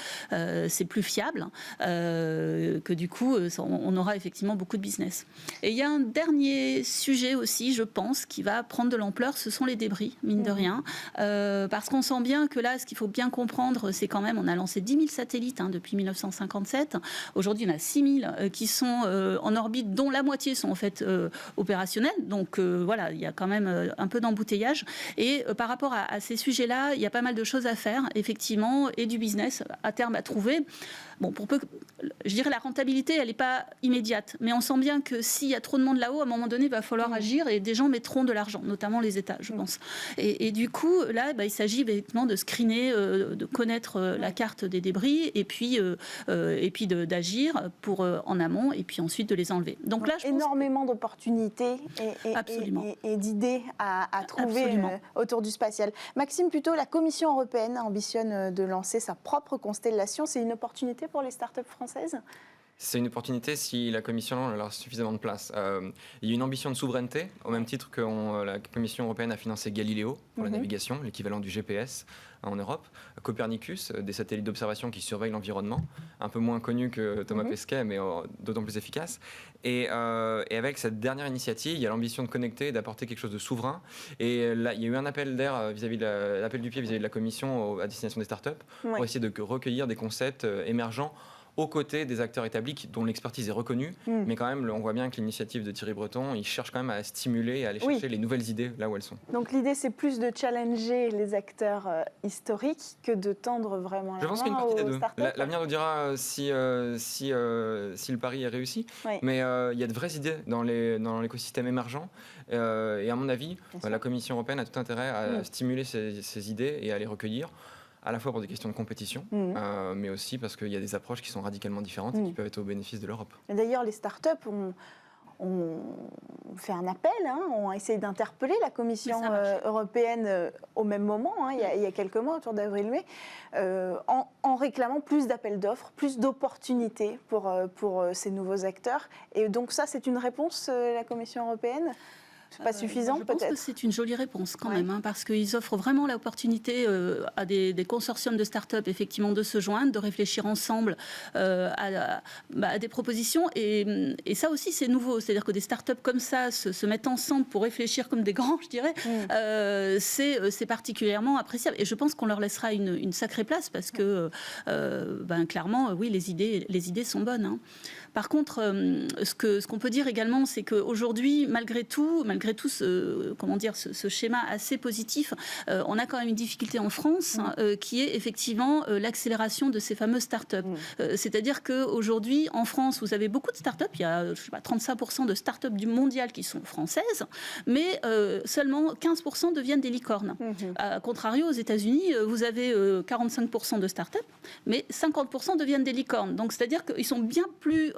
plus fiable. Que du coup, on aura effectivement beaucoup de business. Et il y a un dernier sujet aussi, je pense, qui va prendre de l'ampleur. Ce sont les débris, mine de rien, parce qu'on sent bien que là, ce qu'il faut bien comprendre, c'est quand même, on a lancé 10 000 satellites depuis 1957. Aujourd'hui, il y en a 6000 qui sont en orbite, dont la moitié sont en fait opérationnels. Donc voilà, il y a quand même un peu d'embouteillage. Et par rapport à ces sujets-là, il y a pas mal de choses à faire, effectivement, et du business à terme à trouver. Bon, je dirais la rentabilité, elle n'est pas immédiate, mais on sent bien que s'il y a trop de monde là-haut, à un moment donné, il va falloir agir et des gens mettront de l'argent, notamment les États, je pense. Et du coup, là, il s'agit effectivement de screener, de connaître la carte des débris et puis d'agir pour en amont et puis ensuite de les enlever. Donc là, je pense énormément d'opportunités et d'idées à trouver autour du spatial. Maxime Puteaux, la Commission européenne ambitionne de lancer sa propre constellation. C'est une opportunité pour les startups françaises ? C'est une opportunité si la Commission leur a suffisamment de place. Il y a une ambition de souveraineté, au même titre que la Commission européenne a financé Galileo pour la navigation, l'équivalent du GPS en Europe. Copernicus, des satellites d'observation qui surveillent l'environnement, un peu moins connus que Thomas Pesquet, mais d'autant plus efficace. Et avec cette dernière initiative, il y a l'ambition de connecter et d'apporter quelque chose de souverain. Et là, il y a eu un appel d'air l'appel du pied vis-à-vis de la Commission à destination des startups pour essayer de recueillir des concepts émergents aux côtés des acteurs établis dont l'expertise est reconnue. Mais quand même, on voit bien que l'initiative de Thierry Breton, il cherche quand même à stimuler et à aller chercher les nouvelles idées là où elles sont. Donc l'idée, c'est plus de challenger les acteurs historiques que de tendre vraiment la main aux startups. Je pense qu'il y a une partie des deux. L'avenir nous dira si le pari est réussi. Mais il y a de vraies idées dans l'écosystème émergent. Et à mon avis, la Commission européenne a tout intérêt à stimuler ces idées et à les recueillir, à la fois pour des questions de compétition, mais aussi parce qu'il y a des approches qui sont radicalement différentes et qui peuvent être au bénéfice de l'Europe. D'ailleurs, les startups ont fait un appel, ont essayé d'interpeller la Commission européenne au même moment, il y a quelques mois, autour d'avril-mai, en réclamant plus d'appels d'offres, plus d'opportunités pour ces nouveaux acteurs. Et donc ça, c'est une réponse, la Commission européenne ? C'est pas suffisant, peut-être. Je pense que c'est une jolie réponse quand même, parce qu'ils offrent vraiment l'opportunité à des consortiums de start-up effectivement de se joindre, de réfléchir ensemble à des propositions. Et ça aussi, c'est nouveau. C'est-à-dire que des start-up comme ça se mettent ensemble pour réfléchir comme des grands, je dirais. C'est particulièrement appréciable. Et je pense qu'on leur laissera une sacrée place parce que, clairement, oui, les idées sont bonnes. Par contre, ce qu'on peut dire également, c'est qu'aujourd'hui, malgré tout ce schéma assez positif, on a quand même une difficulté en France qui est effectivement l'accélération de ces fameuses start-up. C'est-à-dire qu'aujourd'hui, en France, vous avez beaucoup de start-up. Il y a 35% de start-up du mondial qui sont françaises, mais seulement 15% deviennent des licornes. A contrario, aux États-Unis, vous avez 45% de start-up, mais 50% deviennent des licornes. Donc, c'est-à-dire qu'ils sont bien plus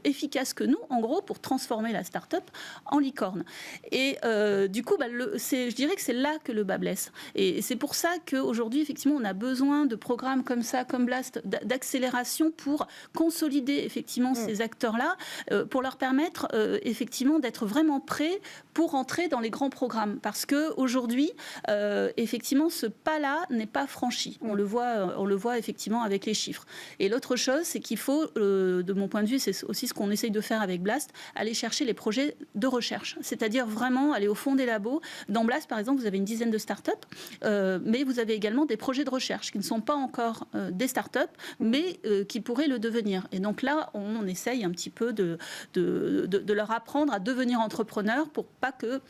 efficaces que nous, en gros, pour transformer la start-up en licorne. Et du coup, je dirais que c'est là que le bas blesse. Et c'est pour ça qu'aujourd'hui, effectivement, on a besoin de programmes comme ça, comme Blast, d'accélération pour consolider effectivement ces acteurs-là, pour leur permettre effectivement d'être vraiment prêts pour entrer dans les grands programmes. Parce qu'aujourd'hui, effectivement, ce pas-là n'est pas franchi. On le voit effectivement avec les chiffres. Et l'autre chose, c'est qu'il faut, de mon point de vue, c'est aussi ce qu'on essaye de faire avec Blast, aller chercher les projets de recherche. C'est-à-dire vraiment aller au fond des labos. Dans Blast, par exemple, vous avez une dizaine de start-up, mais vous avez également des projets de recherche qui ne sont pas encore des start-up, mais qui pourraient le devenir. Et donc là, on essaye un petit peu de leur apprendre à devenir entrepreneurs pour pas que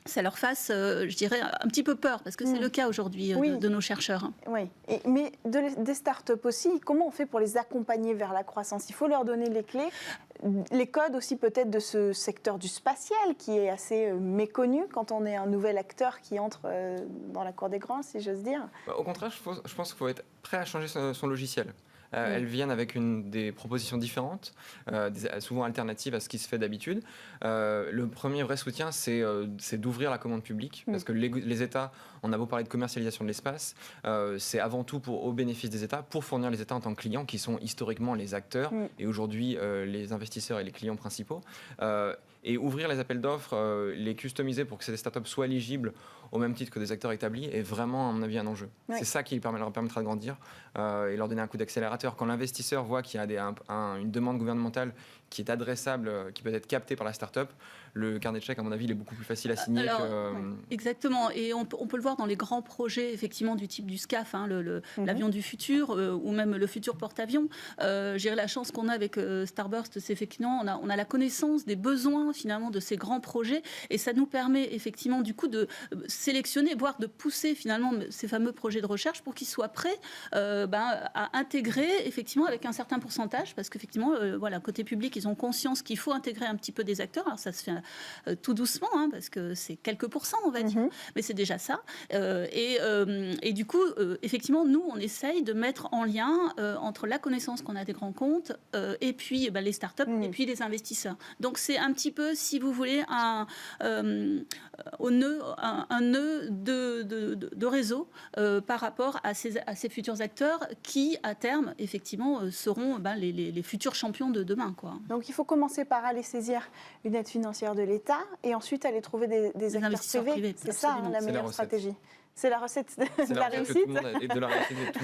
ça leur fasse, je dirais, un petit peu peur, parce que c'est le cas aujourd'hui de nos chercheurs. Oui, mais des start-up aussi, comment on fait pour les accompagner vers la croissance ? Il faut leur donner les clés, les codes aussi peut-être de ce secteur du spatial qui est assez méconnu quand on est un nouvel acteur qui entre dans la cour des grands, si j'ose dire. Au contraire, je pense qu'il faut être prêt à changer son logiciel. Elles viennent avec des propositions différentes, souvent alternatives à ce qui se fait d'habitude. Le premier vrai soutien, c'est d'ouvrir la commande publique, parce que les États, on a beau parler de commercialisation de l'espace, c'est avant tout au bénéfice des États, pour fournir les États en tant que clients, qui sont historiquement les acteurs, et aujourd'hui les investisseurs et les clients principaux. Et ouvrir les appels d'offres, les customiser pour que ces startups soient éligibles au même titre que des acteurs établis est vraiment, à mon avis, un enjeu. C'est ça qui leur permettra de grandir et leur donner un coup d'accélérateur. Quand l'investisseur voit qu'il y a une demande gouvernementale qui est adressable, qui peut être capté par la start-up, le carnet de chèques, à mon avis, il est beaucoup plus facile à signer. Exactement. Et on peut le voir dans les grands projets, effectivement, du type du SCAF, l'avion du futur, ou même le futur porte-avions. J'ai la chance qu'on a avec Starburst, c'est effectivement, on a la connaissance des besoins, finalement, de ces grands projets. Et ça nous permet, effectivement, du coup, de sélectionner, voire de pousser, finalement, ces fameux projets de recherche pour qu'ils soient prêts à intégrer, effectivement, avec un certain pourcentage. Parce qu'effectivement, côté public, ils ont conscience qu'il faut intégrer un petit peu des acteurs. Alors, ça se fait tout doucement, parce que c'est quelques pourcents, on va dire, mais c'est déjà ça. Et du coup, effectivement, nous, on essaye de mettre en lien entre la connaissance qu'on a des grands comptes et puis les startups et puis les investisseurs. Donc, c'est un petit peu, si vous voulez, un nœud de réseau par rapport à ces futurs acteurs qui, à terme, effectivement, seront les futurs champions de demain, quoi. Donc, il faut commencer par aller saisir une aide financière de l'État et ensuite aller trouver des acteurs privés. C'est ça, la meilleure stratégie. C'est la recette de la réussite. Et de la réussite, tout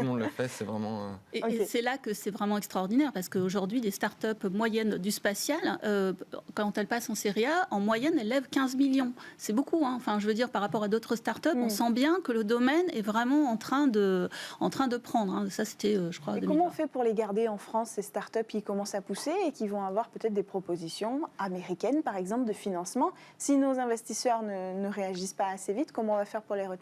le monde le fait, c'est vraiment... Et c'est là que c'est vraiment extraordinaire, parce qu'aujourd'hui, des startups moyennes du spatial, quand elles passent en série A, en moyenne, elles lèvent 15 millions. C'est beaucoup, Enfin, je veux dire, par rapport à d'autres startups, on sent bien que le domaine est vraiment en train de prendre. Ça, c'était, je crois, 2020. Comment on fait pour les garder en France, ces startups qui commencent à pousser et qui vont avoir peut-être des propositions américaines, par exemple, de financement? Si nos investisseurs ne réagissent pas assez vite, comment on va faire pour les retenir?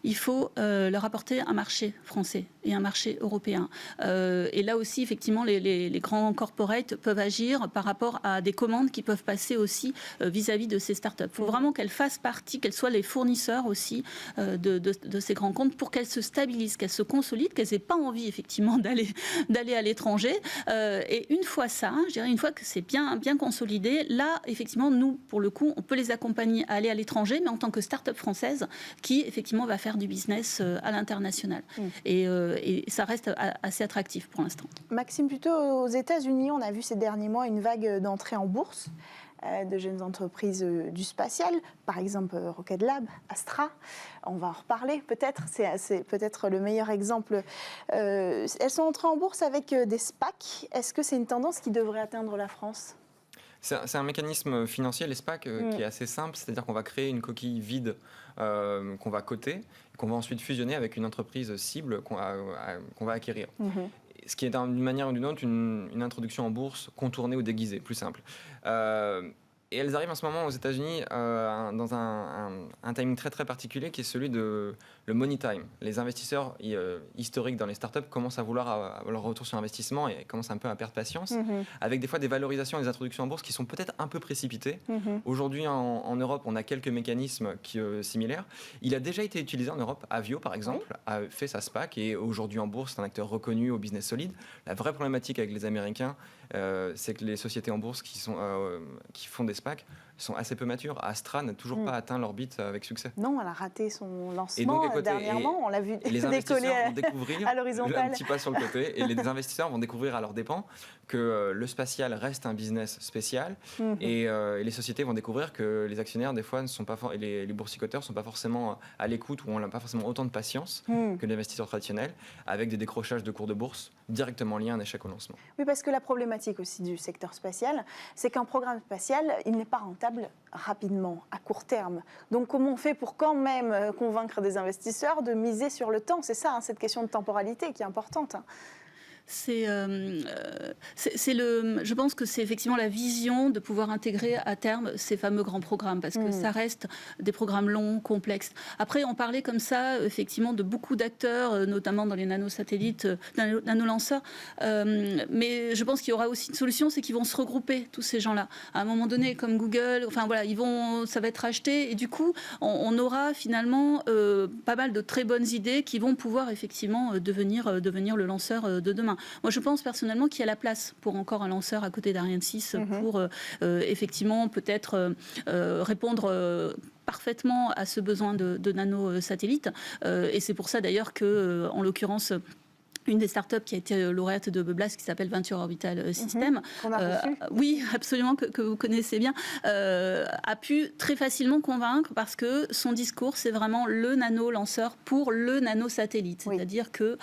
Il faut leur apporter un marché français et un marché européen. Et là aussi, effectivement, les grands corporates peuvent agir par rapport à des commandes qui peuvent passer aussi vis-à-vis de ces startups. Il faut vraiment qu'elles fassent partie, qu'elles soient les fournisseurs aussi de ces grands comptes pour qu'elles se stabilisent, qu'elles se consolident, qu'elles n'aient pas envie, effectivement, d'aller à l'étranger. Et une fois ça, je dirais, une fois que c'est bien consolidé, là, effectivement, nous, pour le coup, on peut les accompagner à aller à l'étranger, mais en tant que start-up française qui, effectivement, va faire du business à l'international. Et ça reste assez attractif pour l'instant. Maxime, plutôt aux États-Unis, on a vu ces derniers mois une vague d'entrées en bourse de jeunes entreprises du spatial, par exemple Rocket Lab, Astra. On va en reparler peut-être, c'est peut-être le meilleur exemple. Elles sont entrées en bourse avec des SPAC. Est-ce que c'est une tendance qui devrait atteindre la France ? C'est un mécanisme financier, les SPAC, qui est assez simple, c'est-à-dire qu'on va créer une coquille vide qu'on va coter, qu'on va ensuite fusionner avec une entreprise cible qu'on va acquérir. Ce qui est d'une manière ou d'une autre une introduction en bourse contournée ou déguisée, plus simple. Et elles arrivent en ce moment aux États-Unis dans un timing très très particulier qui est celui de le money time. Les investisseurs historiques dans les startups commencent à vouloir leur retour sur investissement et commencent un peu à perdre patience, avec des fois des valorisations et des introductions en bourse qui sont peut-être un peu précipitées. Aujourd'hui en Europe, on a quelques mécanismes similaires. Il a déjà été utilisé en Europe. Avio, par exemple, a fait sa SPAC et aujourd'hui en bourse, c'est un acteur reconnu au business solide. La vraie problématique avec les Américains, c'est que les sociétés en bourse qui font des SPAC sont assez peu matures. Astra n'a toujours pas atteint l'orbite avec succès. Non, elle a raté son lancement dernièrement. On l'a vu les investisseurs vont découvrir à l'horizontale. Un petit pas sur le côté. Et les investisseurs vont découvrir à leurs dépens que le spatial reste un business spécial. Et les sociétés vont découvrir que les actionnaires, des fois, et les boursicoteurs ne sont pas forcément à l'écoute ou n'ont pas forcément autant de patience que les investisseurs traditionnels, avec des décrochages de cours de bourse directement liés à un échec au lancement. Oui, parce que la problématique aussi du secteur spatial, c'est qu'un programme spatial, il n'est pas rentable rapidement, à court terme. Donc comment on fait pour quand même convaincre des investisseurs de miser sur le temps? C'est ça, cette question de temporalité qui est importante. Je pense que c'est effectivement la vision de pouvoir intégrer à terme ces fameux grands programmes, parce que ça reste des programmes longs, complexes. Après, on parlait comme ça, effectivement, de beaucoup d'acteurs, notamment dans les nanosatellites, nanolanceurs. Mais je pense qu'il y aura aussi une solution, c'est qu'ils vont se regrouper, tous ces gens-là. À un moment donné, comme Google, enfin voilà, ça va être racheté, et du coup, on aura finalement pas mal de très bonnes idées qui vont pouvoir effectivement devenir le lanceur de demain. Moi, je pense personnellement qu'il y a la place pour encore un lanceur à côté d'Ariane 6 pour effectivement peut-être répondre parfaitement à ce besoin de nanosatellites. Et c'est pour ça d'ailleurs que, en l'occurrence, une des startups qui a été lauréate de Blast, qui s'appelle Venture Orbital System, qu'on a reçu. oui, absolument, que vous connaissez bien, a pu très facilement convaincre parce que son discours, c'est vraiment le nano-lanceur pour le nano-satellite. Oui. C'est-à-dire que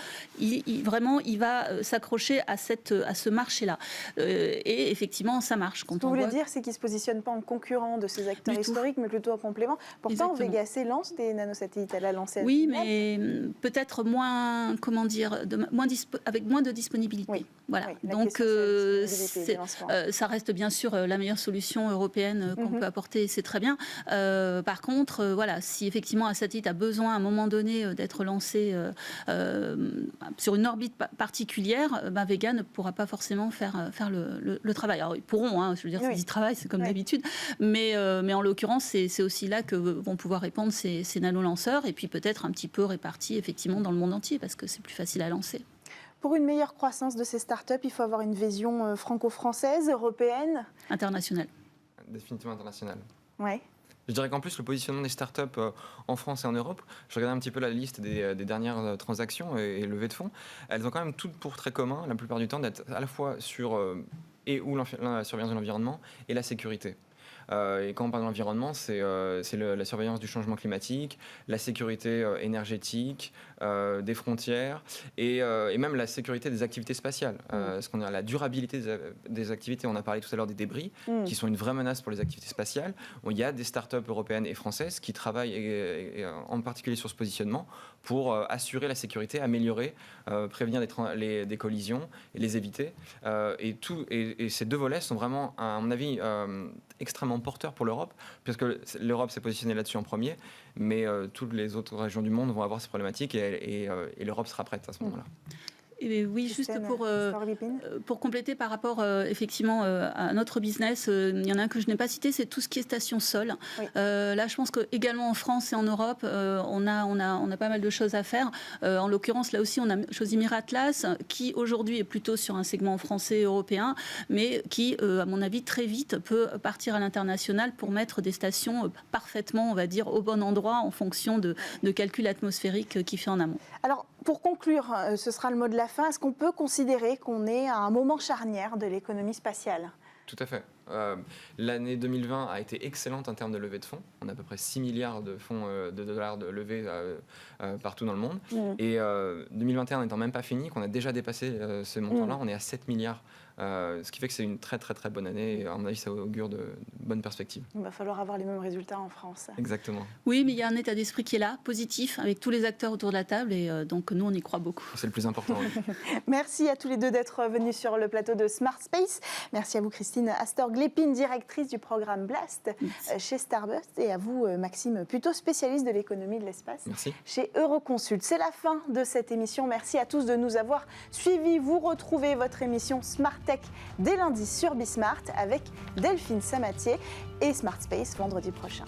vraiment, il va s'accrocher à ce marché-là. Et effectivement, ça marche. Ce que vous voulez dire, c'est qu'ils ne se positionnent pas en concurrent de ces acteurs historiques, mais plutôt en complément. Pourtant, Exactement. Vega C lance des nanosatellites. Elle a lancé. Oui, mais peut-être moins, comment dire, avec moins de disponibilité. Oui. Voilà. Oui, la donc question, c'est la disponibilité des lancements. ça reste bien sûr la meilleure solution européenne qu'on peut apporter, c'est très bien. Par contre, voilà, si effectivement un satellite a besoin à un moment donné d'être lancé sur une orbite particulière, Vega ne pourra pas forcément faire le travail. Alors ils pourront, je veux dire, c'est du travail, c'est comme d'habitude, mais en l'occurrence, c'est aussi là que vont pouvoir répondre ces nanolanceurs, et puis peut-être un petit peu répartis effectivement dans le monde entier, parce que c'est plus facile à lancer. Pour une meilleure croissance de ces startups, il faut avoir une vision franco-française, européenne, International. Définitivement international. Ouais. Je dirais qu'en plus, le positionnement des startups en France et en Europe, je regardais un petit peu la liste des dernières transactions et levées de fonds, elles ont quand même toutes pour très commun, la plupart du temps, d'être à la fois sur la surveillance de l'environnement et la sécurité. Et quand on parle de l'environnement, c'est la surveillance du changement climatique, la sécurité énergétique, des frontières et même la sécurité des activités spatiales. Ce qu'on a la durabilité des activités. On a parlé tout à l'heure des débris, qui sont une vraie menace pour les activités spatiales. Il y a des startups européennes et françaises qui travaillent en particulier sur ce positionnement pour assurer la sécurité, améliorer, prévenir des collisions et les éviter. Et ces deux volets sont vraiment, à mon avis, extrêmement porteurs pour l'Europe, parce que l'Europe s'est positionnée là-dessus en premier, mais toutes les autres régions du monde vont avoir ces problématiques et l'Europe sera prête à ce moment-là. Et oui, juste pour compléter par rapport effectivement à notre business, il y en a un que je n'ai pas cité, c'est tout ce qui est station sol. Oui. Là, je pense que également en France et en Europe, on a pas mal de choses à faire. En l'occurrence, là aussi, on a choisi Miratlas, qui aujourd'hui est plutôt sur un segment français et européen, mais qui, à mon avis, très vite peut partir à l'international pour mettre des stations parfaitement, on va dire, au bon endroit en fonction de calculs atmosphériques qu'il fait en amont. Alors, pour conclure, ce sera le mot de la fin. Est-ce qu'on peut considérer qu'on est à un moment charnière de l'économie spatiale ? Tout à fait. L'année 2020 a été excellente en termes de levée de fonds. On a à peu près 6 milliards de fonds de dollars de levée partout dans le monde. Et 2021 n'étant même pas fini, qu'on a déjà dépassé ce montant-là, on est à 7 milliards. Ce qui fait que c'est une très très très bonne année et à mon avis ça augure de bonnes perspectives. Il va falloir avoir les mêmes résultats en France. Exactement. Oui, mais il y a un état d'esprit qui est là, positif, avec tous les acteurs autour de la table et donc nous on y croit beaucoup. C'est le plus important. Oui. Merci à tous les deux d'être venus sur le plateau de Smart Space. Merci à vous Christine Astor-Glépine, directrice du programme Blast chez Starbust, et à vous Maxime Puteaux, spécialiste de l'économie de l'espace chez Euroconsult. C'est la fin de cette émission. Merci à tous de nous avoir suivis. Vous retrouvez votre émission Smart Tech dès lundi sur Bismart avec Delphine Samatier et Smart Space vendredi prochain.